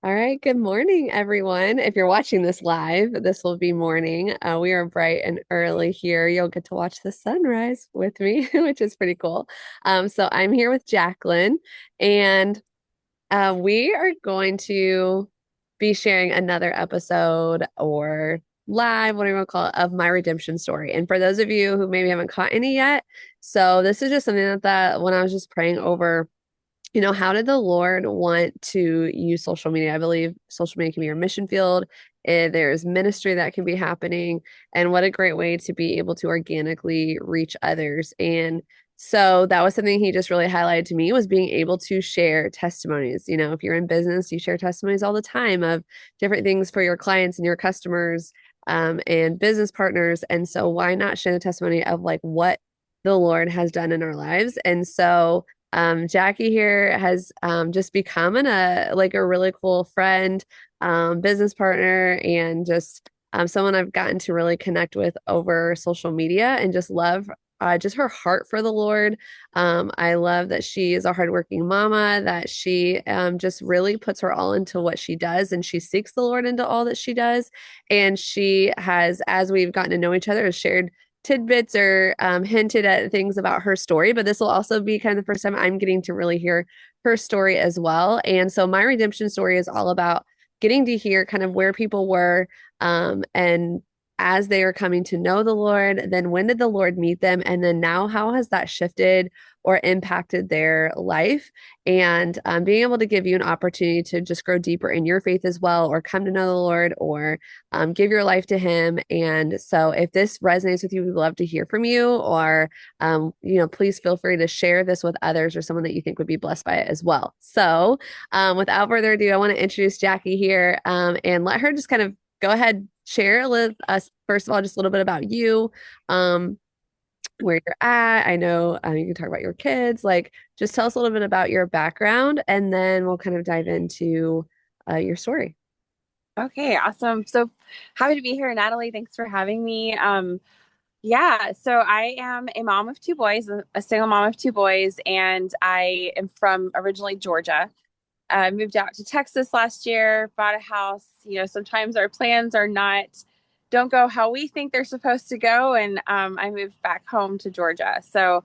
All right, good morning, everyone. If you're watching this live, this will be morning. We are bright and early here. You'll get to watch the sunrise with me, which is pretty cool. So I'm here with Jacqueline, and we are going to be sharing another episode or live, whatever you want to call it, of my redemption story. And for those of you who maybe haven't caught any yet, so this is just something that when I was just praying over how did the Lord want to use social media? I believe social media can be your mission field. There's ministry that can be happening, and what a great way to be able to organically reach others. And so that was something he just really highlighted to me was being able to share testimonies. If you're in business, you share testimonies all the time of different things for your clients and your customers, and business partners. And so why not share the testimony of like what the Lord has done in our lives? And so Jackie here has just become a really cool friend, business partner, and just someone I've gotten to really connect with over social media and just love just her heart for the Lord. I love that she is a hardworking mama, that she just really puts her all into what she does and she seeks the Lord into all that she does. And she has, as we've gotten to know each other, has shared tidbits or hinted at things about her story, but this will also be kind of the first time I'm getting to really hear her story as well. And so my redemption story is all about getting to hear kind of where people were, and as they are coming to know the Lord, then when did the Lord meet them? And then now, how has that shifted or impacted their life? And being able to give you an opportunity to just grow deeper in your faith as well, or come to know the Lord, or give your life to Him. And so, if this resonates with you, we'd love to hear from you, or please feel free to share this with others or someone that you think would be blessed by it as well. So, without further ado, I want to introduce Jackie here, and let her just kind of go ahead, share with us, first of all, just a little bit about you, um, where you're at. I know you can talk about your kids, like just tell us a little bit about your background, and then we'll kind of dive into your story. Okay, awesome. So happy to be here, Natalie. Thanks for having me. Yeah, so I am a mom of two boys, a single mom of two boys, and I am from originally Georgia. I moved out to Texas last year, bought a house. Sometimes our plans don't go how we think they're supposed to go, and I moved back home to Georgia. So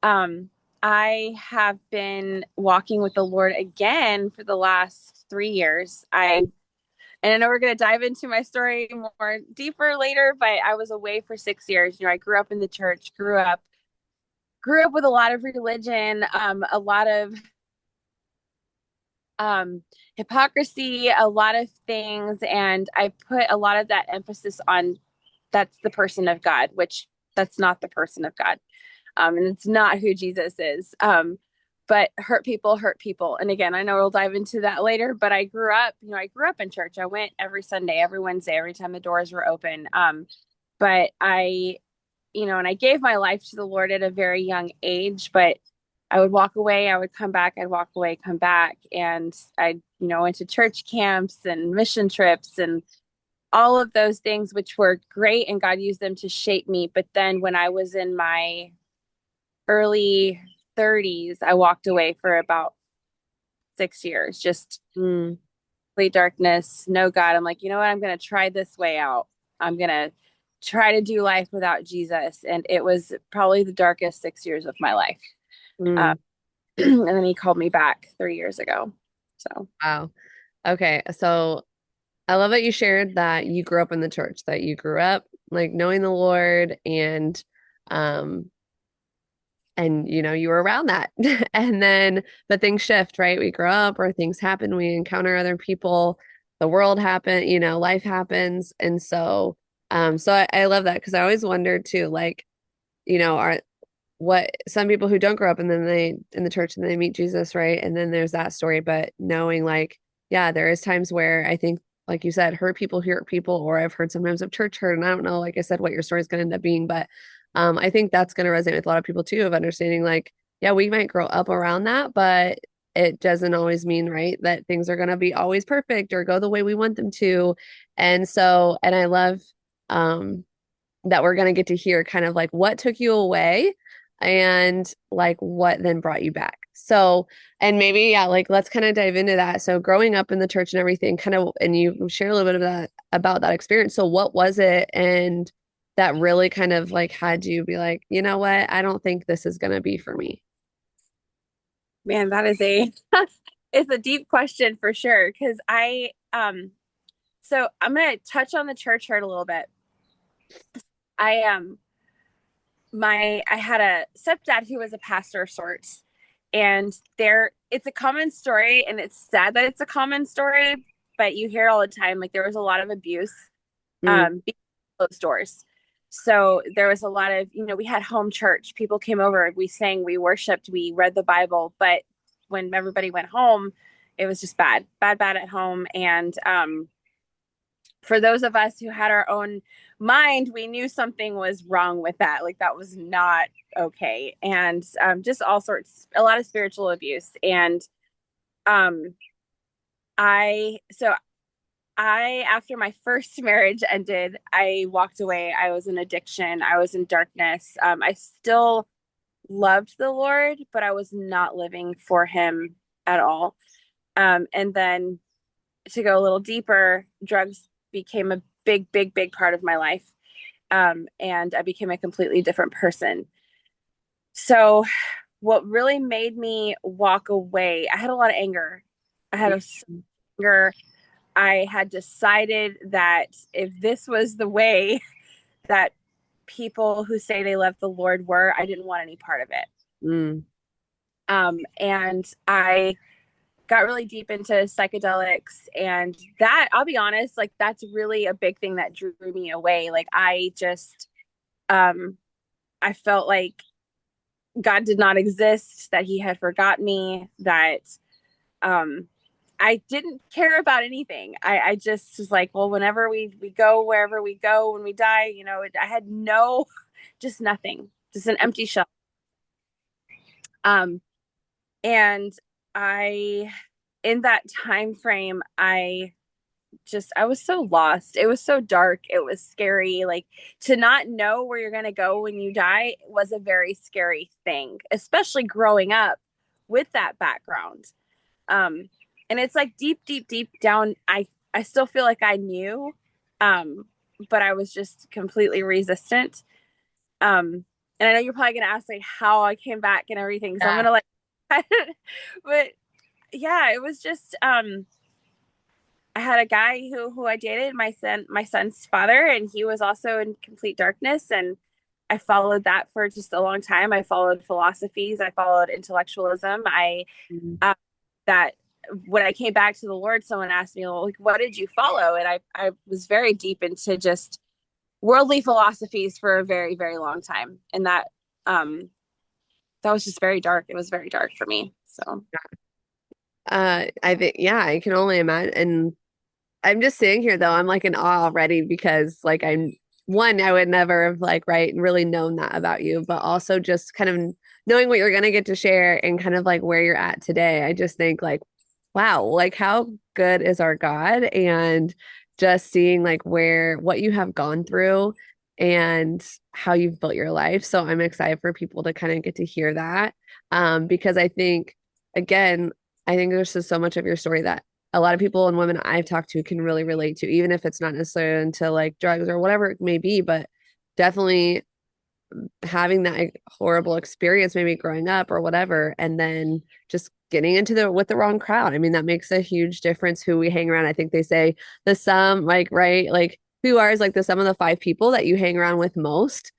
um, I have been walking with the Lord again for the last 3 years. And I know we're going to dive into my story more deeper later, but I was away for 6 years. I grew up in the church, grew up with a lot of religion, a lot of hypocrisy, a lot of things. And I put a lot of that emphasis on that's the person of God, which that's not the person of God. And it's not who Jesus is. But hurt people hurt people. And again, I know we'll dive into that later, but I grew up in church. I went every Sunday, every Wednesday, every time the doors were open. But and I gave my life to the Lord at a very young age, but I would walk away, I would come back, I'd walk away, come back. And I went to church camps and mission trips and all of those things, which were great. And God used them to shape me. But then when I was in my early 30s, I walked away for about 6 years, just Mm. complete darkness, no God. I'm like, you know what? I'm going to try this way out. I'm going to try to do life without Jesus. And it was probably the darkest 6 years of my life. Uh, Mm. and then he called me back 3 years ago. So, Wow. Okay, so I love that you shared that you grew up in the church, that you grew up like knowing the Lord, um and you were around that. And then but things shift, right? We grow up or things happen, we encounter other people, the world happen, life happens. And so I love that because I always wondered too, like, are what some people who don't grow up and then they in the church and they meet Jesus, right? And then there's that story, but knowing like, yeah, there is times where I think, like you said, hurt people, or I've heard sometimes of church hurt, and I don't know, like I said, what your story is going to end up being, but I think that's going to resonate with a lot of people too, of understanding like, yeah, we might grow up around that, but it doesn't always mean, right, that things are going to be always perfect or go the way we want them to. And I love um that we're going to get to hear kind of like what took you away, and like what then brought you back. So, and maybe, yeah, like let's kind of dive into that. So, growing up in the church and everything, kind of, and you share a little bit of that about that experience. So, what was it? And that really kind of like had you be like, you know what? I don't think this is going to be for me. Man, that is a it's a deep question for sure. Because so I'm gonna touch on the church hurt a little bit. I I had a stepdad who was a pastor of sorts, and there it's a common story, and it's sad that it's a common story, but you hear it all the time. Like there was a lot of abuse Mm, behind closed doors. So there was a lot of, we had home church. People came over, we sang, we worshiped, we read the Bible, but when everybody went home, it was just bad, bad, bad at home. And for those of us who had our own mind, we knew something was wrong with that. Like that was not okay. And just all sorts, a lot of spiritual abuse. And um, so after my first marriage ended, I walked away. I was in addiction. I was in darkness. I still loved the Lord, but I was not living for Him at all. And then to go a little deeper, drugs became a big, big, big part of my life. And I became a completely different person. So, what really made me walk away, I had a lot of anger. I had a anger. I had decided that if this was the way that people who say they love the Lord were, I didn't want any part of it. mm, And I got really deep into psychedelics, and that, I'll be honest, like that's really a big thing that drew me away. Like um I felt like God did not exist, that He had forgot me, that um I didn't care about anything. I just was like, well, whenever we go, wherever we go, when we die, I had no, just nothing, just an empty shell. Um, and I, in that time frame, I was so lost. It was so dark. It was scary. Like to not know where you're going to go when you die was a very scary thing, especially growing up with that background. Um, and it's like deep, deep, deep down, I still feel like I knew, um, but I was just completely resistant. And I know you're probably gonna ask like how I came back and everything, so I'm yeah. gonna like, but yeah, it was just I had a guy who I dated, my son's father, and he was also in complete darkness, and I followed that for just a long time. I followed philosophies, I followed intellectualism. I Mm. that when I came back to the Lord, someone asked me, well, like, what did you follow? And I was very deep into just worldly philosophies for a very, very long time. And um, that was just very dark. It was very dark for me. So, I think, yeah, I can only imagine. And I'm just sitting here though, I'm like in awe already because like I'm one, I would never have like, right, really known that about you, but also just kind of knowing what you're gonna get to share and kind of like where you're at today. I just think like, wow, like how good is our God? And just seeing like where what you have gone through and how you've built your life. So I'm excited for people to kind of get to hear that. Because I think again, I think there's just so much of your story that a lot of people and women I've talked to can really relate to, even if it's not necessarily into like drugs or whatever it may be, but definitely having that horrible experience, maybe growing up or whatever, and then just getting into the with the wrong crowd. I mean, that makes a huge difference who we hang around. I think they say the sum, like, right, like who are is like the sum of the five people that you hang around with most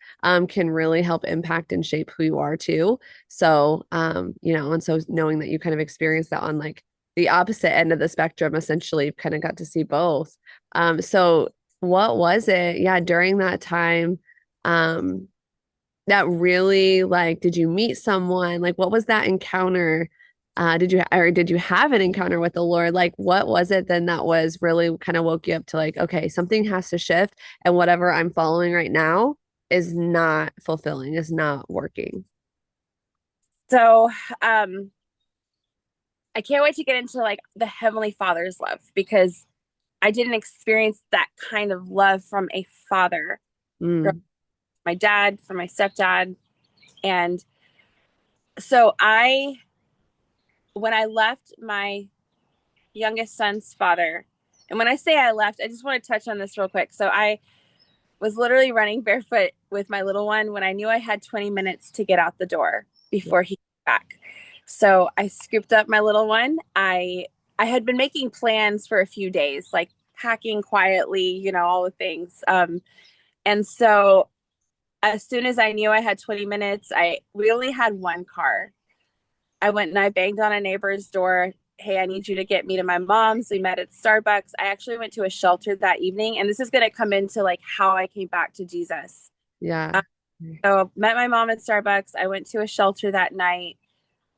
can really help impact and shape who you are too. So, and so knowing that you kind of experienced that on like the opposite end of the spectrum, essentially kind of got to see both. So what was it? Yeah, during that time, um, that really like did you meet someone? Like what was that encounter? Did you have an encounter with the Lord? Like what was it then that was really kind of woke you up to like, okay, something has to shift and whatever I'm following right now is not fulfilling, is not working. so I can't wait to get into like the Heavenly Father's love, because I didn't experience that kind of love from a father, from Mm, my dad, from my stepdad. And So when I left my youngest son's father, and when I say I left, I just want to touch on this real quick. So I was literally running barefoot with my little one when I knew I had 20 minutes to get out the door before he came back. So I scooped up my little one. I had been making plans for a few days, like packing quietly, all the things. And so as soon as I knew I had 20 minutes, we only had one car. I went and I banged on a neighbor's door. Hey, I need you to get me to my mom's. We met at Starbucks. I actually went to a shelter that evening, and this is going to come into like how I came back to Jesus. Yeah. So met my mom at Starbucks. I went to a shelter that night,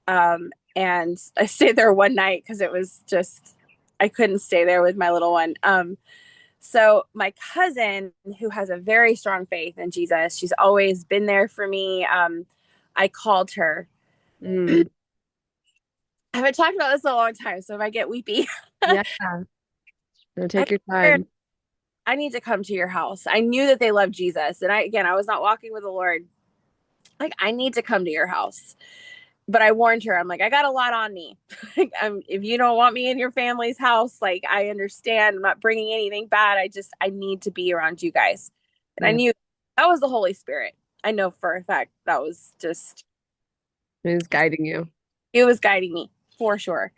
and I stayed there one night because it was just I couldn't stay there with my little one. So my cousin, who has a very strong faith in Jesus, she's always been there for me. I called her. Mm. I haven't talked about this in a long time, so if I get weepy, Yeah. No, I take your time. I need to come to your house. I knew that they loved Jesus, and I was not walking with the Lord. Like, I need to come to your house. But I warned her. I'm like, I got a lot on me. If you don't want me in your family's house, like, I understand. I'm not bringing anything bad. I need to be around you guys. And I Yeah. knew that was the Holy Spirit. I know for a fact that was just, It's guiding you. it was guiding me for sure.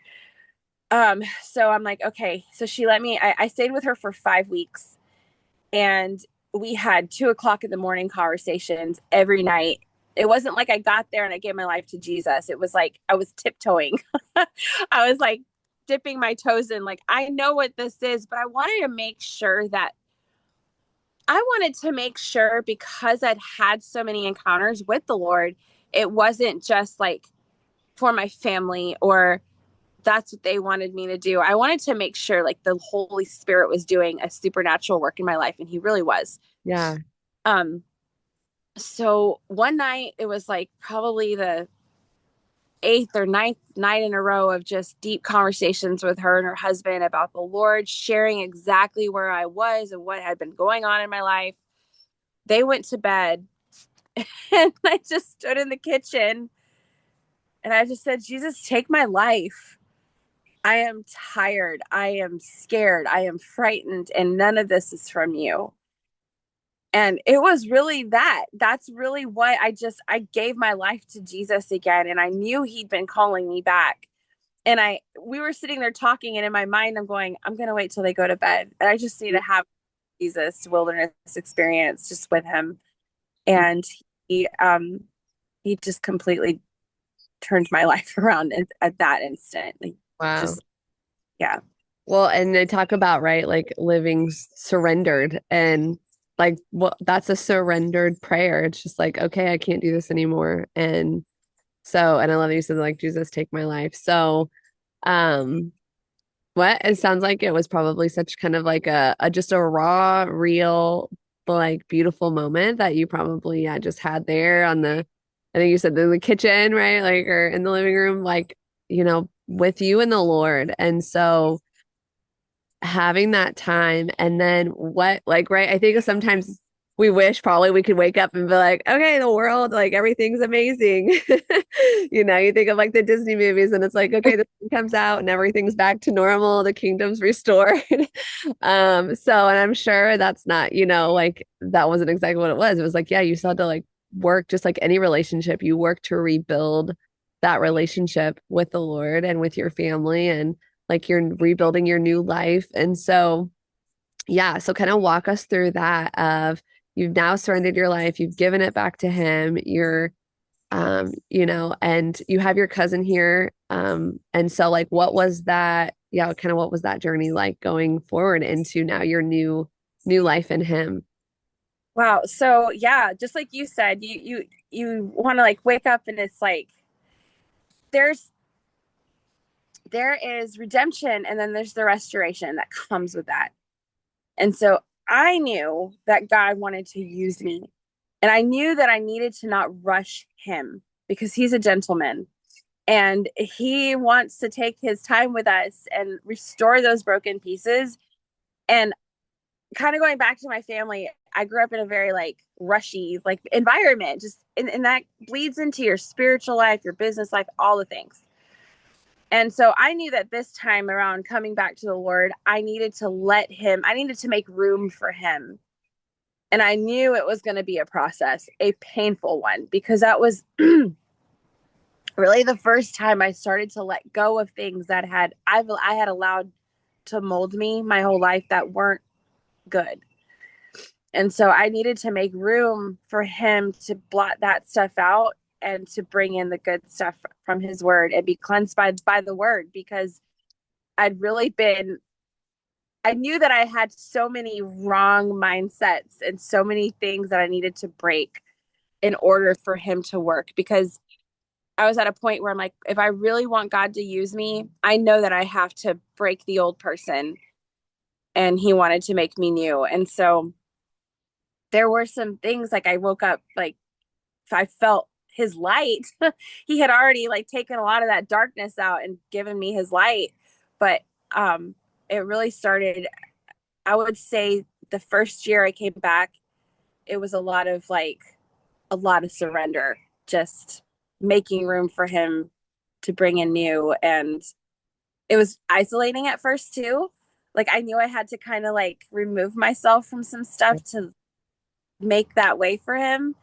So I'm like, okay. So she let me, I stayed with her for 5 weeks, and we had 2 o'clock in the morning conversations every night. It wasn't like I got there and I gave my life to Jesus. It was like I was tiptoeing. I was like dipping my toes in, like, I know what this is, but I wanted to make sure because I'd had so many encounters with the Lord, it wasn't just like for my family or that's what they wanted me to do. I wanted to make sure like the Holy Spirit was doing a supernatural work in my life, and he really was. Yeah. Um, so one night it was like probably the eighth or ninth night in a row of just deep conversations with her and her husband about the Lord, sharing exactly where I was and what had been going on in my life. They went to bed, and I just stood in the kitchen and I just said, Jesus, take my life. I am tired. I am scared. I am frightened. And none of this is from you. And it was really that's really what I gave my life to Jesus again. And I knew he'd been calling me back. And we were sitting there talking, and in my mind, I'm going, I'm going to wait till they go to bed. And I just need to have Jesus wilderness experience just with him. And he, he just completely turned my life around at that instant. Like, Wow. just, yeah. Well, and they talk about, right, like living surrendered and like what that's a surrendered prayer. It's just like, okay, I can't do this anymore. And I love that you said like Jesus, take my life. So, um, what it sounds like it was probably such kind of like a just a raw, real, like beautiful moment that you probably yeah, just had there on I think you said in the kitchen, right? Like or in the living room, like, with you and the Lord. And so having that time and then what like right I think sometimes we wish probably we could wake up and be like, okay, the world, like everything's amazing. You think of like the Disney movies and it's like, okay, this thing comes out and everything's back to normal, the kingdom's restored. So and I'm sure that's not, like that wasn't exactly what it was. It was like, yeah, you still had to like work just like any relationship, you work to rebuild that relationship with the Lord and with your family and like you're rebuilding your new life. And so, yeah, so kind of walk us through that of you've now surrendered your life, you've given it back to him, and you have your cousin here. And so like what was that, yeah, kind of what was that journey like going forward into now your new life in him? Wow. So yeah, just like you said, you want to like wake up and it's like there's there is redemption and then there's the restoration that comes with that. And so I knew that God wanted to use me. And I knew that I needed to not rush him because he's a gentleman and he wants to take his time with us and restore those broken pieces. And kind of going back to my family, I grew up in a very like rushy like environment, just and that bleeds into your spiritual life, your business life, all the things. And so I knew that this time around coming back to the Lord, I needed to I needed to make room for him. And I knew it was going to be a process, a painful one, because that was really the first time I started to let go of things that I had allowed to mold me my whole life that weren't good. And so I needed to make room for him to blot that stuff out and to bring in the good stuff from his word and be cleansed by the word, because I'd really been I knew that I had so many wrong mindsets and so many things that I needed to break in order for him to work, because I was at a point where I'm like, if I really want God to use me, I know that I have to break the old person, and he wanted to make me new. And so there were some things like I woke up like I felt his light. He had already like taken a lot of that darkness out and given me his light. But it really started, I would say the first year I came back, it was a lot of surrender, just making room for him to bring in new. And it was isolating at first too. Like I knew I had to kind of like remove myself from some stuff to make that way for him.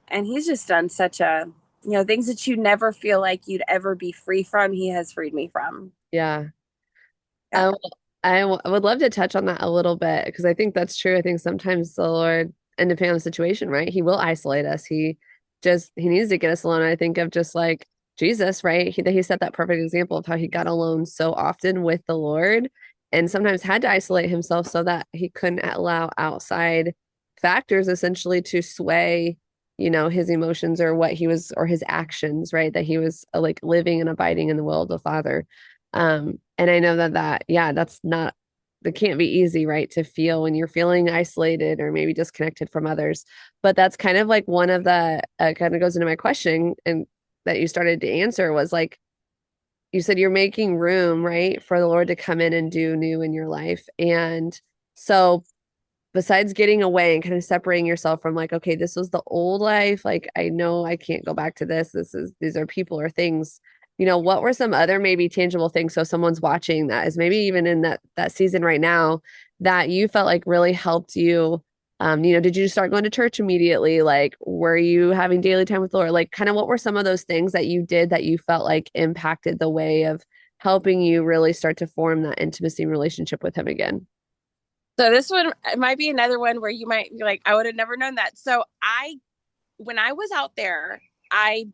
And he's just done such a, things that you never feel like you'd ever be free from, he has freed me from. Yeah. Yeah. I would love to touch on that a little bit because I think that's true. I think sometimes the Lord, and depending on the situation, right? He will isolate us. He needs to get us alone. I think of just like Jesus, right? He set that perfect example of how he got alone so often with the Lord and sometimes had to isolate himself so that he couldn't allow outside factors essentially to sway, his emotions or what he was or his actions, right? That he was like living and abiding in the will of the Father. And I know yeah, that can't be easy, right? To feel when you're feeling isolated or maybe disconnected from others. But that's kind of like one of the kind of goes into my question and that you started to answer was like, you said you're making room, right, for the Lord to come in and do new in your life. And so besides getting away and kind of separating yourself from like, okay, this was the old life. Like, I know I can't go back to this. These are people or things. What were some other maybe tangible things? So someone's watching that is maybe even in that season right now that you felt like really helped you. Did you start going to church immediately? Like, were you having daily time with the Lord? Like, kind of what were some of those things that you did that you felt like impacted the way of helping you really start to form that intimacy relationship with him again? So this one might be another one where you might be like, I would have never known that. So when I was out there, I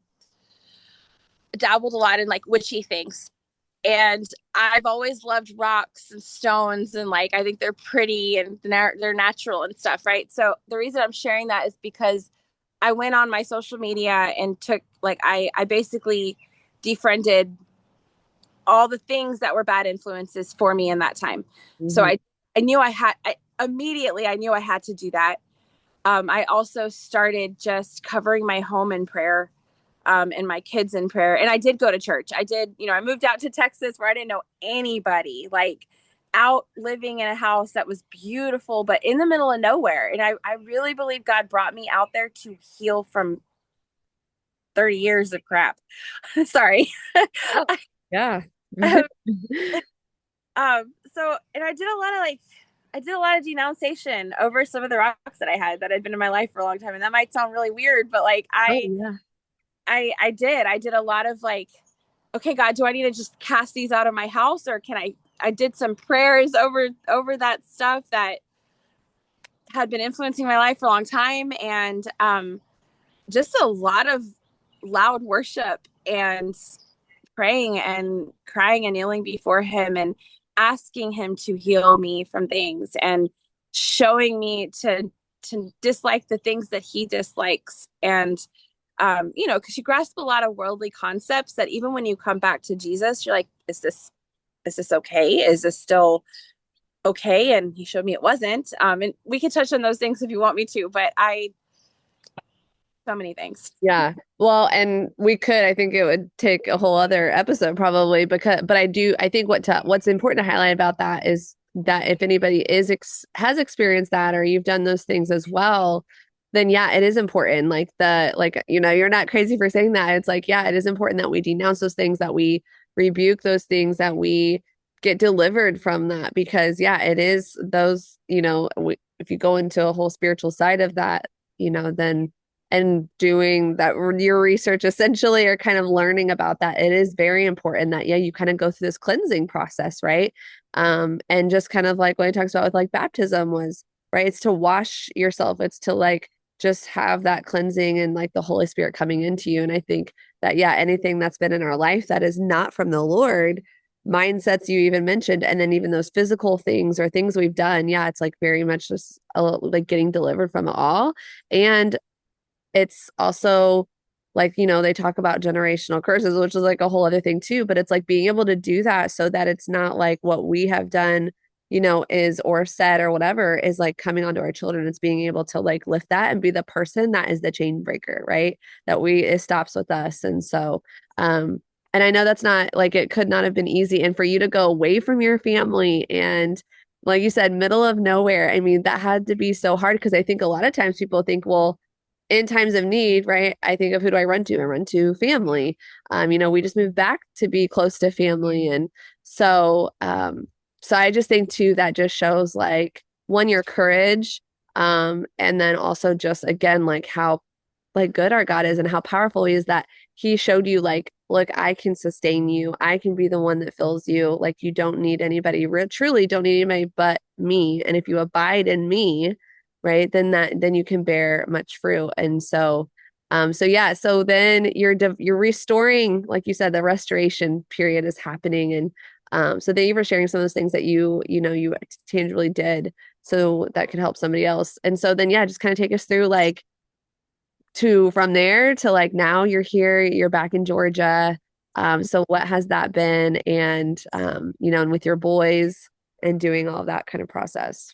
dabbled a lot in like witchy things. And I've always loved rocks and stones, and like I think they're pretty and they're natural and stuff, right? So the reason I'm sharing that is because I went on my social media and took like I basically defriended all the things that were bad influences for me in that time. So Mm-hmm. I knew immediately I knew I had to do that. I also started just covering my home in prayer, and my kids in prayer. And I did go to church. I moved out to Texas where I didn't know anybody, like out living in a house that was beautiful, but in the middle of nowhere. And I really believe God brought me out there to heal from 30 years of crap. Sorry. Oh, yeah. um, and I did a lot of denunciation over some of the rocks that had been in my life for a long time. And that might sound really weird, but like Oh, yeah. I did a lot of like, okay, God, do I need to just cast these out of my house, or can I did some prayers over that stuff that had been influencing my life for a long time. And just a lot of loud worship and praying and crying and kneeling before him and asking him to heal me from things and showing me to dislike the things that he dislikes. And because you grasp a lot of worldly concepts that even when you come back to Jesus, you're like, is this okay? Is this still okay? And he showed me it wasn't. And we can touch on those things if you want me to, but so many things. Yeah. Well, and I think it would take a whole other episode probably but I think what's important to highlight about that is that if anybody has experienced that, or you've done those things as well, then yeah, it is important. Like you're not crazy for saying that. It's like, yeah, it is important that we denounce those things, that we rebuke those things, that we get delivered from that, because yeah, it is those, if you go into a whole spiritual side of that, then and doing that your research essentially, or kind of learning about that, it is very important that yeah, you kind of go through this cleansing process, right? And just kind of like what he talks about with like baptism was, right? It's to wash yourself. It's to like just have that cleansing and like the Holy Spirit coming into you. And I think that, yeah, anything that's been in our life that is not from the Lord, mindsets you even mentioned, and then even those physical things or things we've done, yeah, it's like very much just like getting delivered from it all. And it's also like, they talk about generational curses, which is like a whole other thing too, but it's like being able to do that so that it's not like what we have done, is or said or whatever is like coming onto our children. It's being able to like lift that and be the person that is the chain breaker, right? That it stops with us. And so, and I know that's not like, it could not have been easy. And for you to go away from your family and like you said, middle of nowhere, I mean, that had to be so hard, because I think a lot of times people think, well, in times of need, right? I think of, who do I run to? I run to family. We just moved back to be close to family. And so I just think too, that just shows like, one, your courage. And then also just again, like how like good our God is and how powerful he is, that he showed you like, look, I can sustain you. I can be the one that fills you. Like you don't need anybody, truly don't need anybody but me. And if you abide in me, right, then you can bear much fruit. And so yeah, so then you're restoring, like you said, the restoration period is happening. And so thank you for sharing some of those things that you tangibly did, so that could help somebody else. And so then yeah, just kind of take us through like to from there to like now you're here, you're back in Georgia. So what has that been? And and with your boys and doing all of that kind of process.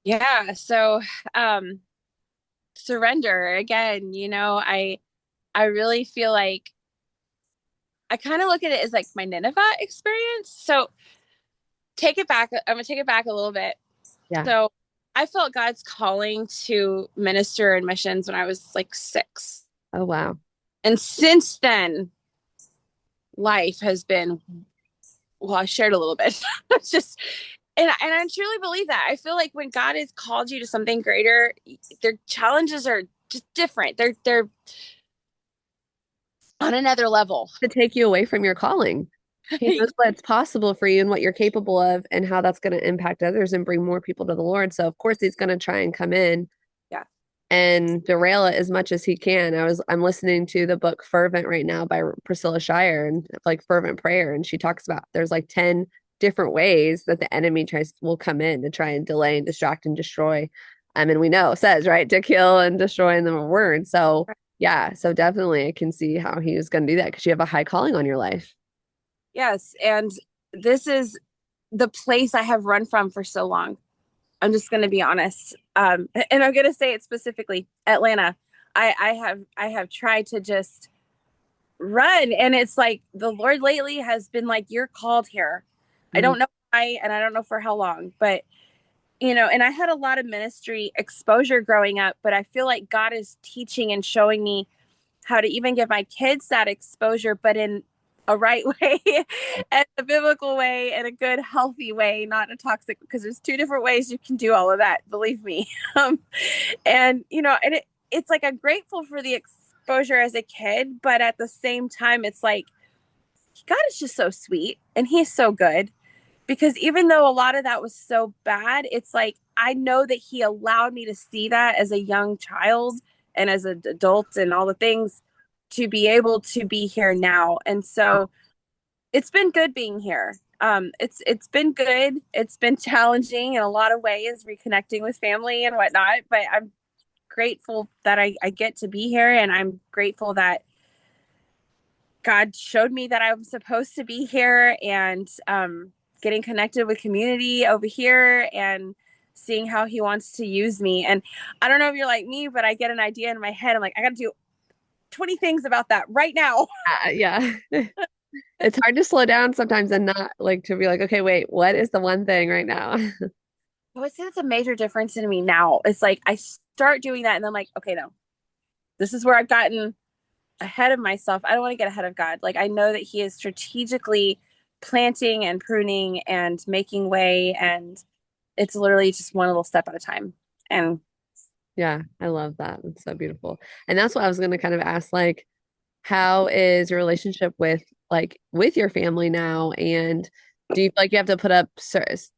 Yeah. So, surrender again, I really feel like I kind of look at it as like my Nineveh experience. So take it back. I'm gonna take it back a little bit. Yeah. So I felt God's calling to minister in missions when I was like 6. Oh wow. And since then, life has been, well, I shared a little bit. It's just, and I truly believe that. I feel like when God has called you to something greater, their challenges are just different. They're on another level. To take you away from your calling. He knows what's possible for you and what you're capable of and how that's going to impact others and bring more people to the Lord. So of course he's going to try and come in Yeah. and derail it as much as he can. I'm listening to the book Fervent right now by Priscilla Shirer, and like fervent prayer, and she talks about there's like 10 different ways that the enemy will come in to try and delay and distract and destroy. And we know it says, right, to kill and destroy in the word. So yeah, so definitely I can see how he was going to do that, because you have a high calling on your life. Yes. And this is the place I have run from for so long. I'm just going to be honest. And I'm going to say it specifically, Atlanta. I have tried to just run, and it's like the Lord lately has been like, you're called here. I Mhm. don't know why, and I don't know for how long, but and I had a lot of ministry exposure growing up, but I feel like God is teaching and showing me how to even give my kids that exposure, but in a right way and a biblical way and a good, healthy way, not a toxic, because there's two different ways you can do all of that. Believe me. Um, it's like I'm grateful for the exposure as a kid, but at the same time, it's like God is just so sweet and he's so good, because even though a lot of that was so bad, it's like I know that he allowed me to see that as a young child and as an adult and all the things to be able to be here now. And so it's been good being here. It's been good. It's been challenging in a lot of ways, reconnecting with family and whatnot. But I'm grateful that I get to be here, and I'm grateful that God showed me that I'm supposed to be here, and getting connected with community over here and seeing how he wants to use me. And I don't know if you're like me, but I get an idea in my head. I'm like, I got to do 20 things about that right now. Yeah. It's hard to slow down sometimes and not like to be like, okay, wait, what is the one thing right now? I would say that's a major difference in me now. It's like I start doing that and I'm like, okay, no, this is where I've gotten ahead of myself. I don't want to get ahead of God. Like I know that He is strategically planting and pruning and making way, and it's literally just one little step at a time. And Yeah, I love that. It's so beautiful. And that's what I was going to kind of ask, like, how is your relationship with with your family now? And do you feel like you have to put up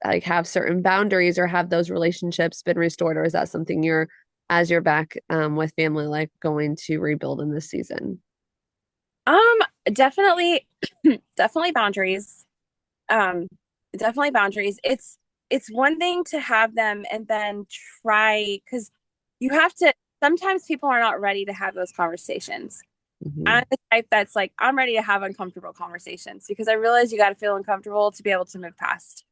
like have certain boundaries or have those relationships been restored, or is that something you're as you're back with family life going to rebuild in this season? um, definitely, definitely boundaries. Um, definitely boundaries. It's one thing to have them and then try because you have to. Sometimes people are not ready to have those conversations. Hmm. I'm the type that's like, I'm ready to have uncomfortable conversations because I realize you got to feel uncomfortable to be able to move past.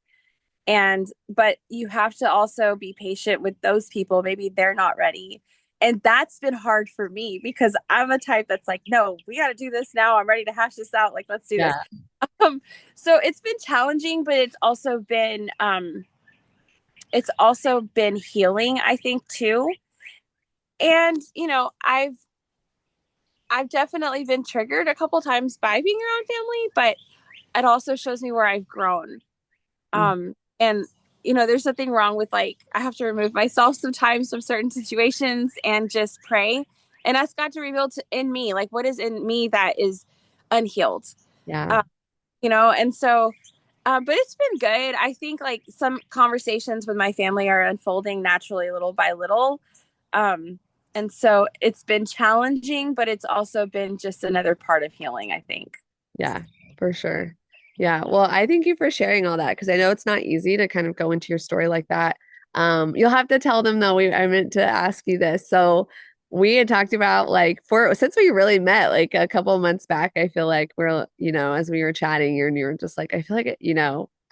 And, but you have to also be patient with those people. Maybe they're not ready. And that's been hard for me because I'm a type that's like, no, we got to do this now. I'm ready to hash this out. Like, let's do this. Yeah. Um, so it's been challenging, but it's also been healing, I think, too. And, I've definitely been triggered a couple times by being around family, but it also shows me where I've grown. And there's nothing wrong with like I have to remove myself sometimes from certain situations and just pray and ask God to reveal in me like what is in me that is unhealed. Yeah. Uh, and so but it's been good. I think like some conversations with my family are unfolding naturally little by little. Um, and so it's been challenging, but it's also been just another part of healing, I think. Yeah, for sure. Yeah. Well, I thank you for sharing all that because I know it's not easy to kind of go into your story like that. You'll have to tell them though, I meant to ask you this. So we had talked about like for since we really met like a couple of months back, I feel like as we were chatting, you were just like, I feel like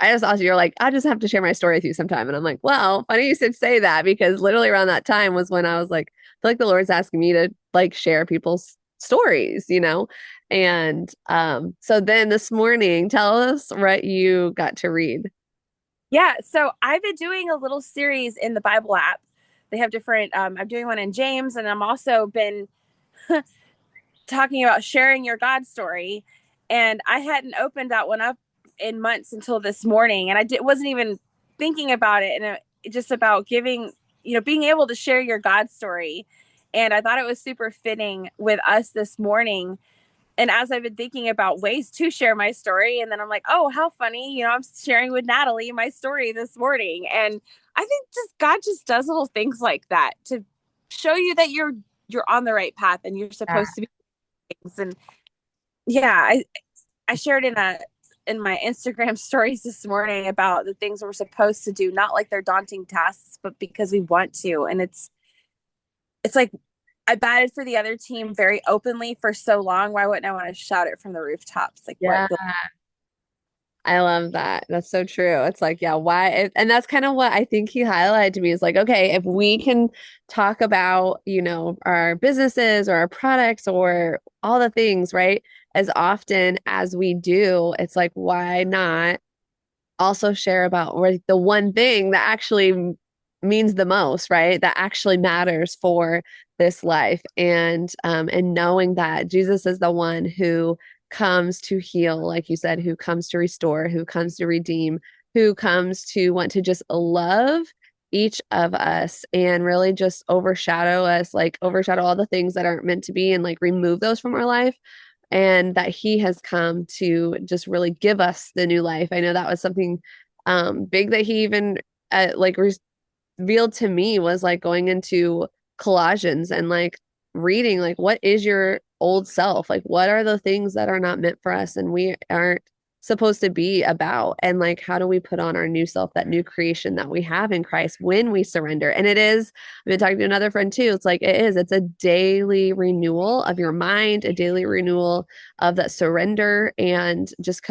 I just asked you, you're like, I just have to share my story with you sometime. And I'm like, well, funny you should say that because literally around that time was when I was like, I feel like the Lord's asking me to like share people's stories. And so then this morning, tell us what you got to read. Yeah, so I've been doing a little series in the Bible app. They have different I'm doing one in James, and I'm also been talking about sharing your God story. And I hadn't opened that one up in months until this morning, and wasn't even thinking about it, and just about giving, being able to share your God story. And I thought it was super fitting with us this morning. And as I've been thinking about ways to share my story, and then I'm like, oh, how funny, I'm sharing with Natalie my story this morning. And I think just God just does little things like that to show you that you're on the right path and you're Yeah. supposed to be things. And yeah, I shared in my Instagram stories this morning about the things we're supposed to do, not like they're daunting tasks, but because we want to. And it's like I batted for the other team very openly for so long. Why wouldn't I want to shout it from the rooftops? Like what? Yeah. I love that. That's so true. It's like, yeah, and that's kind of what I think he highlighted to me is like, okay, if we can talk about, our businesses or our products or all the things, right? As often as we do, it's like, why not also share about like the one thing that actually means the most, right? That actually matters for this life. And knowing that Jesus is the one who comes to heal, like you said, who comes to restore, who comes to redeem, who comes to want to just love each of us and really just overshadow us, like overshadow all the things that aren't meant to be and like remove those from our life and that he has come to just really give us the new life. I know that was something big that he even like revealed to me was like going into Colossians and like reading like what is your old self? Like what are the things that are not meant for us and we aren't supposed to be about and like how do we put on our new self, that new creation that we have in Christ when we surrender. And it is, I've been talking to another friend too, it's like it's a daily renewal of your mind, a daily renewal of that surrender and just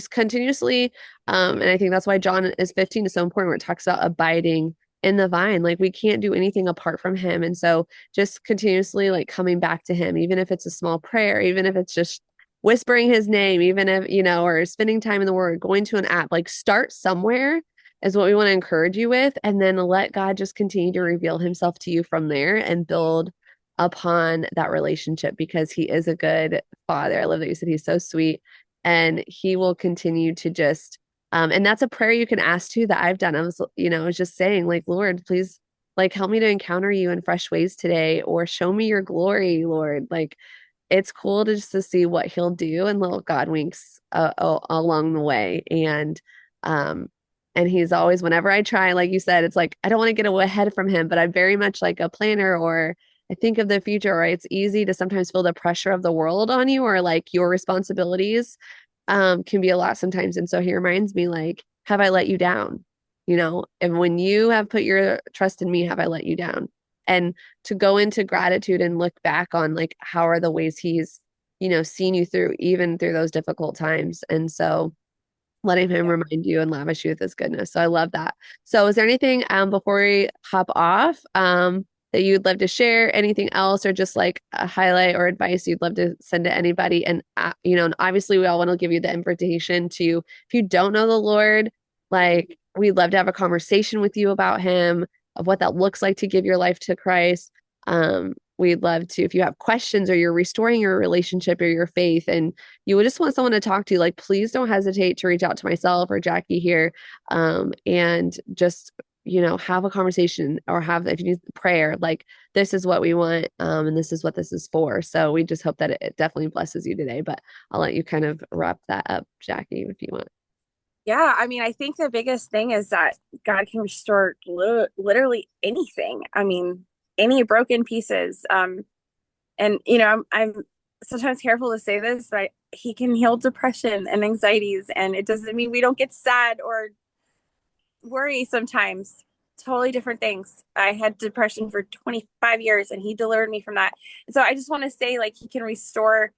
continuously and I think that's why John is 15 is so important where it talks about abiding in the vine. Like we can't do anything apart from him. And so just continuously like coming back to him, even if it's a small prayer, even if it's just whispering his name, even if, or spending time in the word, going to an app, like start somewhere is what we want to encourage you with. And then let God just continue to reveal himself to you from there and build upon that relationship because he is a good father. I love that you said he's so sweet and he will continue to just, and that's a prayer you can ask too that I've done. I was just saying, like, Lord, please, like, help me to encounter you in fresh ways today, or show me your glory, Lord. Like, it's cool to just to see what he'll do and little God winks along the way. Um, and he's always, whenever I try, like you said, it's like, I don't want to get away ahead from him, but I'm very much like a planner, or I think of the future, or it's easy to sometimes feel the pressure of the world on you, or like your responsibilities, can be a lot sometimes. And so he reminds me, like, have I let you down? And when you have put your trust in me, have I let you down? And to go into gratitude and look back on, like, how are the ways he's, seen you through, even through those difficult times. And so letting him Yeah. remind you and lavish you with his goodness. So I love that. So is there anything before we hop off that you'd love to share? Anything else, or just like a highlight or advice you'd love to send to anybody? And and obviously we all want to give you the invitation to, if you don't know the Lord, like, we'd love to have a conversation with you about him, of what that looks like to give your life to Christ. We'd love to, if you have questions, or you're restoring your relationship or your faith, and you would just want someone to talk to, like, please don't hesitate to reach out to myself or Jackie here, and just, have a conversation, or have, if you need prayer, like, this is what we want, and this is what this is for. So we just hope that it definitely blesses you today. But I'll let you kind of wrap that up, Jackie, if you want. Yeah, I mean, I think the biggest thing is that God can restore literally anything. I mean, any broken pieces. And I'm sometimes careful to say this, but he can heal depression and anxieties, and it doesn't mean we don't get sad or worry sometimes. Totally different things. I had depression for 25 years and he delivered me from that. So I just want to say, like, he can restore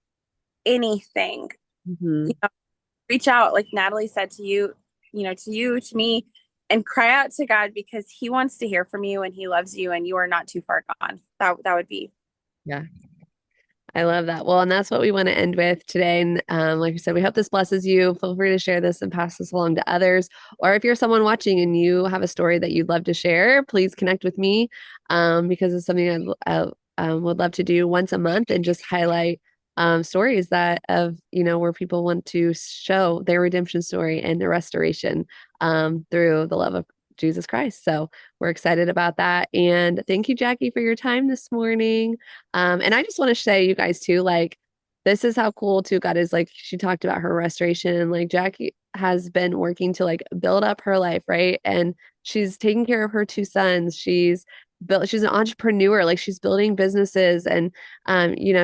anything. Mm-hmm. Reach out, like Natalie said, to you, to me, and cry out to God, because he wants to hear from you and he loves you and you are not too far gone. That would be. Yeah. I love that. Well, and that's what we want to end with today. And like I said, we hope this blesses you. Feel free to share this and pass this along to others. Or if you're someone watching and you have a story that you'd love to share, please connect with me, because it's something I would love to do once a month, and just highlight stories that of, where people want to show their redemption story and their restoration, through the love of Jesus Christ. So we're excited about that. And thank you, Jackie, for your time this morning. And I just want to say, you guys, too, like, this is how cool too God is. Like, she talked about her restoration, and like Jackie has been working to, like, build up her life, right? And she's taking care of her two sons. She's an entrepreneur, like, she's building businesses, and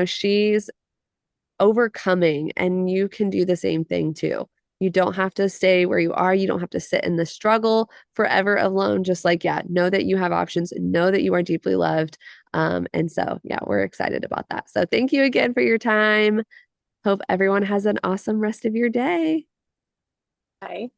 she's overcoming, and you can do the same thing too. You don't have to stay where you are. You don't have to sit in the struggle forever alone. Just, like, yeah, know that you have options, and know that you are deeply loved. And so, yeah, we're excited about that. So thank you again for your time. Hope everyone has an awesome rest of your day. Bye.